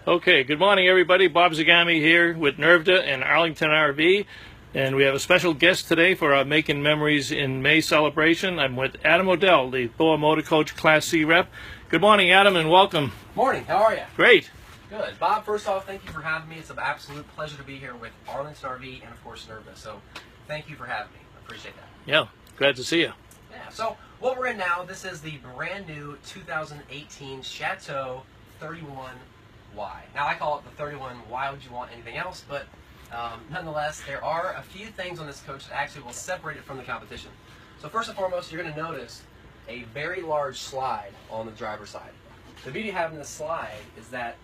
Okay, good morning everybody. Bob Zagami here with Nervda and Arlington RV. And we have a special guest today for our Making Memories in May celebration. I'm with Adam Odell, the Thor Motor Coach Class C rep. Good morning, Adam, and welcome. Morning, how are you? Great. Good. Bob, first off, thank you for having me. It's an absolute pleasure to be here with Arlington RV and, of course, Nervda. So thank you for having me. I appreciate that. Yeah, glad to see you. Yeah, so what we're in now, this is the brand new 2018 Chateau 31Y. Now, I call it the 31. Why would you want anything else? But nonetheless, there are a few things on this coach that actually will separate it from the competition. So first and foremost, you're going to notice a very large slide on the driver's side. The beauty of having this slide is that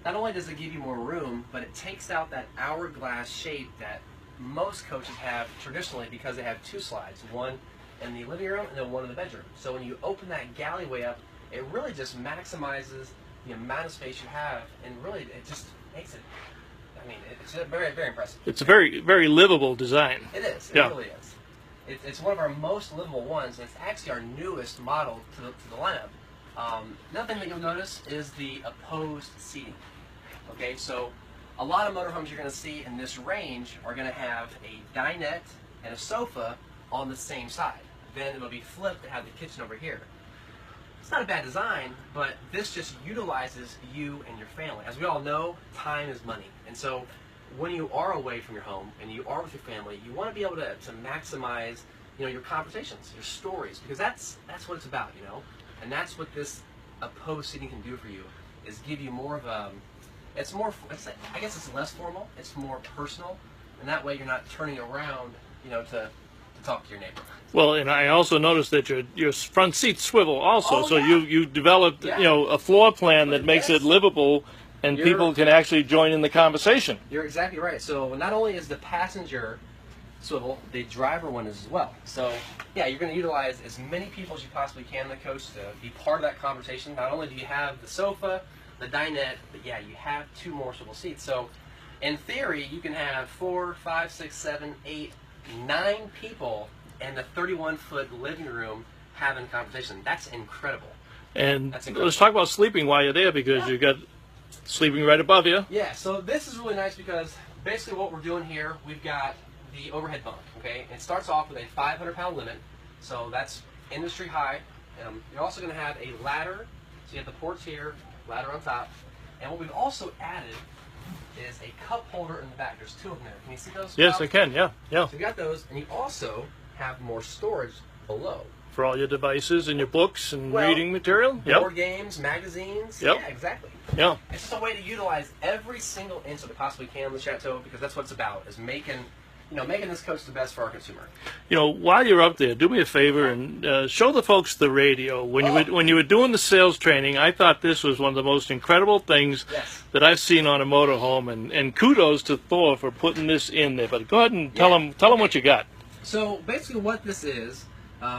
not only does it give you more room, but it takes out that hourglass shape that most coaches have traditionally because they have two slides, one in the living room and then one in the bedroom. So when you open that galleyway up, it really just maximizes the amount of space you have, and really it just makes it, I mean, it's very, very impressive. It's a very, very livable design. It is. It yeah. really is. It's one of our most livable ones, and it's actually our newest model to the lineup. Another thing that you'll notice is the opposed seating. Okay, so a lot of motorhomes you're going to see in this range are going to have a dinette and a sofa on the same side. Then it'll be flipped and have the kitchen over here. It's not a bad design, but this just utilizes you and your family. As we all know, time is money. And so when you are away from your home and you are with your family, you want to be able to maximize, your conversations, your stories, because that's what it's about, And that's what this opposed seating can do for you, is give you more of a, I guess it's less formal, it's more personal, and that way you're not turning around, to talk to your neighbor. Well, and I also noticed that your front seats swivel also, so yeah. you developed a floor plan that makes it livable, and people can actually join in the conversation. You're exactly right. So not only is the passenger swivel, the driver one is as well. So yeah, you're going to utilize as many people as you possibly can in the coach to be part of that conversation. Not only do you have the sofa, the dinette, but yeah, you have two more swivel seats. So in theory, you can have 4, 5, 6, 7, 8, 9 people in the 31-foot living room having a conversation. That's incredible. And let's talk about sleeping while you're there, because you got sleeping right above you. Yeah, so this is really nice because basically what we're doing here, we've got the overhead bunk, okay? It starts off with a 500-pound limit, so that's industry high. You're also going to have a ladder, so you have the ports here, ladder on top, and what we've also added is a cup holder in the back. There's two of them there. Can you see those? Yes, I can, yeah. So you got those, and you also have more storage below. For all your devices and your books and reading material? Board games, magazines. Yep. Yeah, exactly. Yeah. It's just a way to utilize every single inch that we possibly can in the Chateau, because that's what it's about, is making this coach the best for our consumer. While you're up there, do me a favor and show the folks the radio. When you were doing the sales training, I thought this was one of the most incredible things that I've seen on a motorhome, and kudos to Thor for putting this in there. But go ahead and tell them what you got. So basically what this is,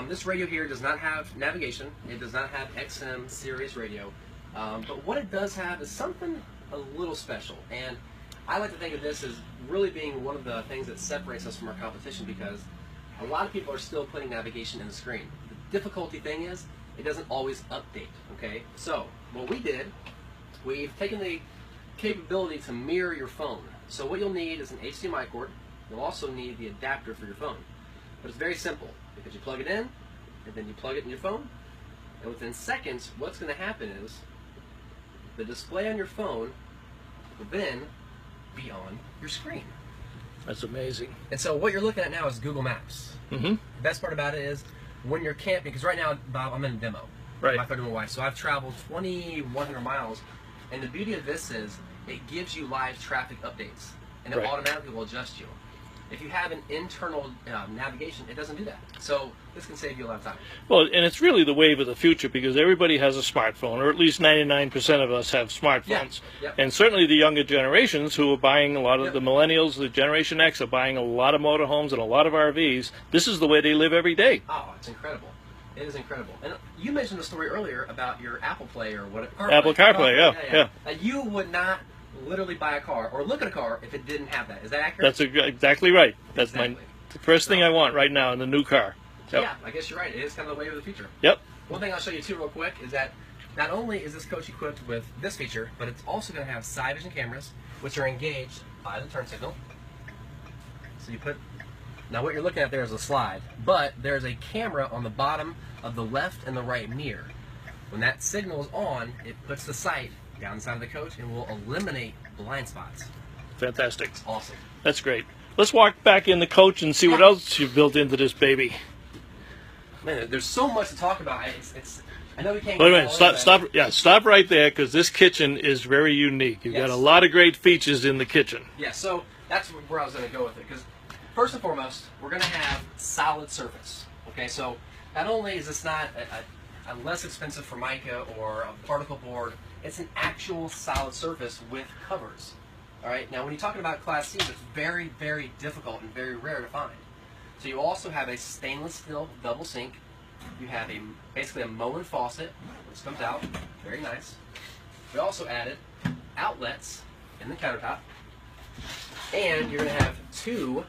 this radio here does not have navigation. It does not have XM Sirius radio. But what it does have is something a little special. And I like to think of this as really being one of the things that separates us from our competition, because a lot of people are still putting navigation in the screen. The difficulty thing is it doesn't always update, okay? So what we did, we've taken the capability to mirror your phone. So what you'll need is an HDMI cord. You'll also need the adapter for your phone. But it's very simple, because you plug it in, and then you plug it in your phone, and within seconds, what's going to happen is the display on your phone will then be on your screen. That's amazing. And so what you're looking at now is Google Maps. Mm-hmm. The best part about it is when you're camping, because right now, Bob, I'm in a demo. Right. My 31Y. So I've traveled 2,100 miles, and the beauty of this is it gives you live traffic updates, and it automatically will adjust you. If you have an internal navigation, it doesn't do that. So this can save you a lot of time. Well, and it's really the wave of the future, because everybody has a smartphone, or at least 99% of us have smartphones. Yeah. Yep. And certainly the younger generations who are buying a lot of the millennials, the Generation X, are buying a lot of motorhomes and a lot of RVs. This is the way they live every day. Oh, it's incredible. It is incredible. And you mentioned a story earlier about your Apple Play or what? Apple CarPlay, yeah. You would not literally buy a car or look at a car if it didn't have that. Is that accurate? That's exactly right. That's the first thing I want right now in the new car. Yep. Yeah, I guess you're right. It is kind of the way of the future. Yep. One thing I'll show you too real quick is that not only is this coach equipped with this feature, but it's also going to have side vision cameras, which are engaged by the turn signal. So you put, now what you're looking at there is a slide, but there's a camera on the bottom of the left and the right mirror. When that signal is on, it puts the sight down the side of the coach and will eliminate blind spots. Fantastic. It's awesome. That's great. Let's walk back in the coach and see what else you've built into this baby. Man, there's so much to talk about. I know we can't. Wait a minute. Stop right there, because this kitchen is very unique. You've got a lot of great features in the kitchen. Yeah, so that's where I was going to go with it. Because first and foremost, we're going to have solid surface. Okay, so not only is this not a less expensive Formica or a particle board, it's an actual solid surface with covers. All right. Now, when you're talking about Class C, it's very, very difficult and very rare to find. So you also have a stainless steel double sink. You have basically a Moen faucet, which comes out very nice. We also added outlets in the countertop, and you're going to have 2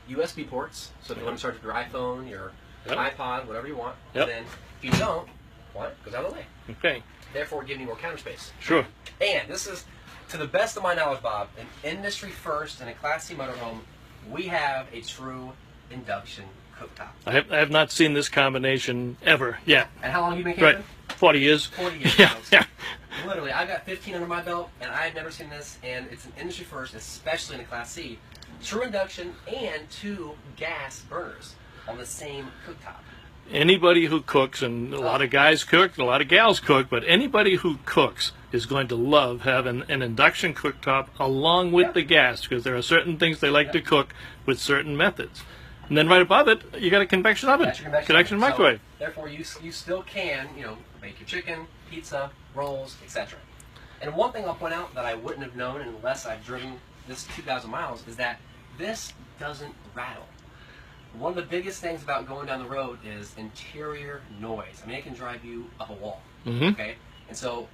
USB ports. So if you want to charge your iPhone, your iPod, whatever you want, and then if you don't want it, goes out of the way. Okay. Therefore, giving you more counter space. Sure. And this is, to the best of my knowledge, Bob, an industry first in a Class C motorhome. We have a true induction cooktop. I have not seen this combination ever yet. And how long have you been camping? Right. 40 years. 40 years. Yeah. Folks. Yeah. Literally, I've got 15 under my belt, and I've never seen this, and it's an industry first, especially in a Class C. True induction and 2 gas burners on the same cooktop. Anybody who cooks, and a lot of guys cook, a lot of gals cook, but anybody who cooks is going to love having an induction cooktop along with the gas, because there are certain things they like to cook with certain methods. And then right above it, you got a convection oven, convection microwave. So, therefore, you still can, make your chicken, pizza, rolls, etc. And one thing I'll point out that I wouldn't have known unless I've driven this 2,000 miles is that this doesn't rattle. One of the biggest things about going down the road is interior noise. I mean, it can drive you up a wall. Okay, and so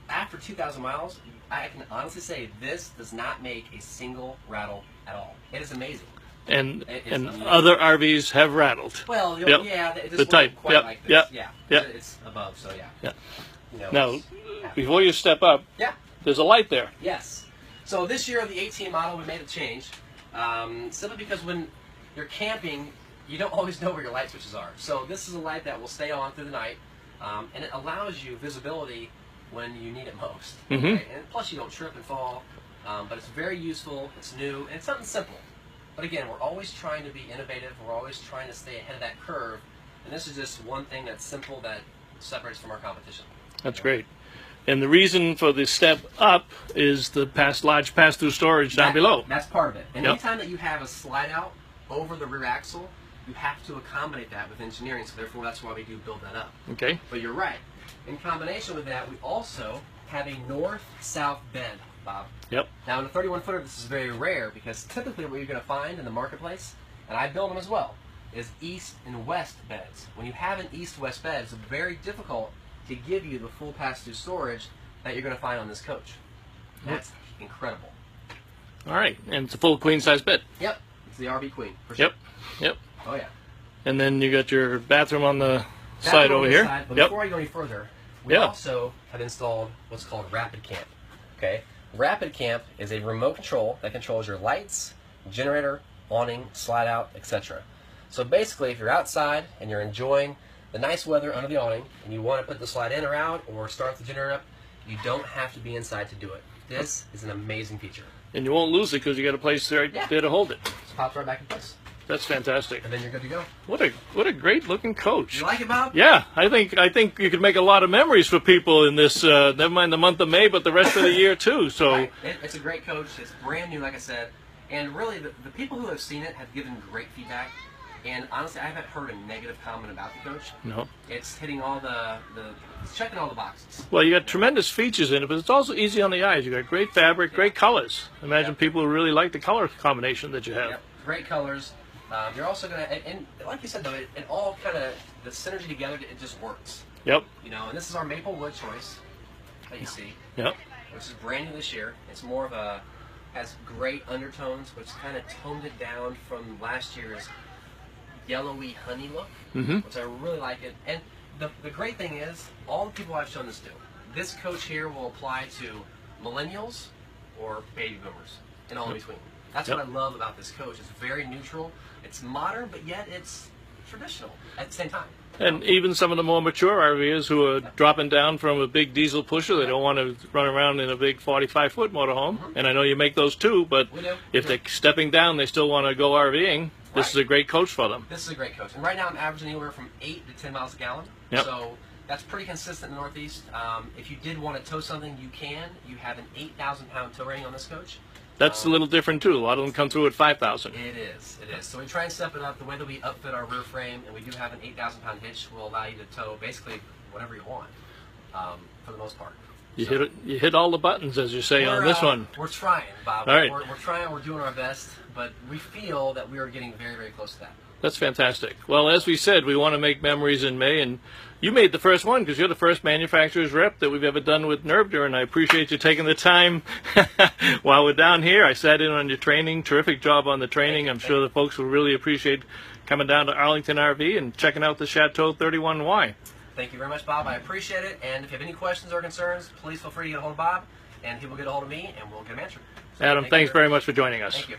after 2,000 miles, I can honestly say this does not make a single rattle at all. It is amazing. And other RVs have rattled. Well, yeah, it just type. Quite like this. Yeah, it's above, so yeah. Now, before you step up, there's a light there. Yes. So this year of the 18 model, we made a change, simply because when you're camping, you don't always know where your light switches are. So this is a light that will stay on through the night, and it allows you visibility when you need it most. Okay? And plus, you don't trip and fall, but it's very useful, it's new, and it's something simple. But again, we're always trying to be innovative, we're always trying to stay ahead of that curve, and this is just one thing that's simple that separates from our competition. That's great. And the reason for the step up is the large pass-through storage down below. That's part of it. And anytime that you have a slide out over the rear axle, you have to accommodate that with engineering, so therefore that's why we do build that up. Okay. But you're right. In combination with that, we also have a north-south bed, Bob. Yep. Now, in a 31-footer, this is very rare because typically what you're going to find in the marketplace, and I build them as well, is east and west beds. When you have an east-west bed, it's very difficult to give you the full pass-through storage that you're going to find on this coach. That's incredible. All right, and it's a full queen-size bed. Yep, it's the RV Queen, for sure. Yep. Oh, yeah. And then you got your bathroom on the side over here. But before I go any further, we also have installed what's called Rapid Camp. Okay, Rapid Camp is a remote control that controls your lights, generator, awning, slide out, etc. So basically, if you're outside and you're enjoying the nice weather under the awning, and you want to put the slide in or out or start the generator up, you don't have to be inside to do it. This is an amazing feature. And you won't lose it because you got a place there to hold it. Just pops right back in place. That's fantastic. And then you're good to go. What a great looking coach. You like it, Bob? Yeah, I think you could make a lot of memories for people in this. Never mind the month of May, but the rest of the year too. So right. It's a great coach. It's brand new, like I said, and really the people who have seen it have given great feedback. And honestly, I haven't heard a negative comment about the coach. No. It's hitting all it's checking all the boxes. Well, you got tremendous features in it, but it's also easy on the eyes. You got great fabric, great colors. Imagine people really like the color combination that you have. Yep. Great colors. You're also gonna, and like you said though, it all kind of the synergy together. It just works. Yep. And this is our maple wood choice that you see. Yep. Which is brand new this year. It's more of has great undertones, which kind of toned it down from last year's yellowy honey look, which I really like it. And the great thing is, all the people I've shown this to, this coach here will apply to millennials or baby boomers and all in between. That's what I love about this coach. It's very neutral. It's modern, but yet it's traditional at the same time. And even some of the more mature RVers who are dropping down from a big diesel pusher, they don't want to run around in a big 45-foot motorhome. And I know you make those too, but if they're stepping down, they still want to go RVing. This is a great coach for them. This is a great coach. And right now I'm averaging anywhere from 8 to 10 miles a gallon. So that's pretty consistent in the Northeast. If you did want to tow something, you can. You have an 8,000-pound tow rating on this coach. That's a little different too. A lot of them come through at 5,000. It is. So we try and step it up. The way that we upfit our rear frame, and we do have an 8,000-pound hitch, will allow you to tow basically whatever you want, for the most part. You hit all the buttons, as you say, on this one. We're trying, Bob. All right. We're trying. We're doing our best, but we feel that we are getting very, very close to that. That's fantastic. Well, as we said, we want to make memories in May, and you made the first one because you're the first manufacturer's rep that we've ever done with NERBDR, and I appreciate you taking the time while we're down here. I sat in on your training. Terrific job on the training. I'm sure the folks will really appreciate coming down to Arlington RV and checking out the Chateau 31Y. Thank you very much, Bob. I appreciate it, and if you have any questions or concerns, please feel free to get a hold of Bob, and he will get a hold of me, and we'll get them answered. So Adam, thanks very much for joining us. Thank you.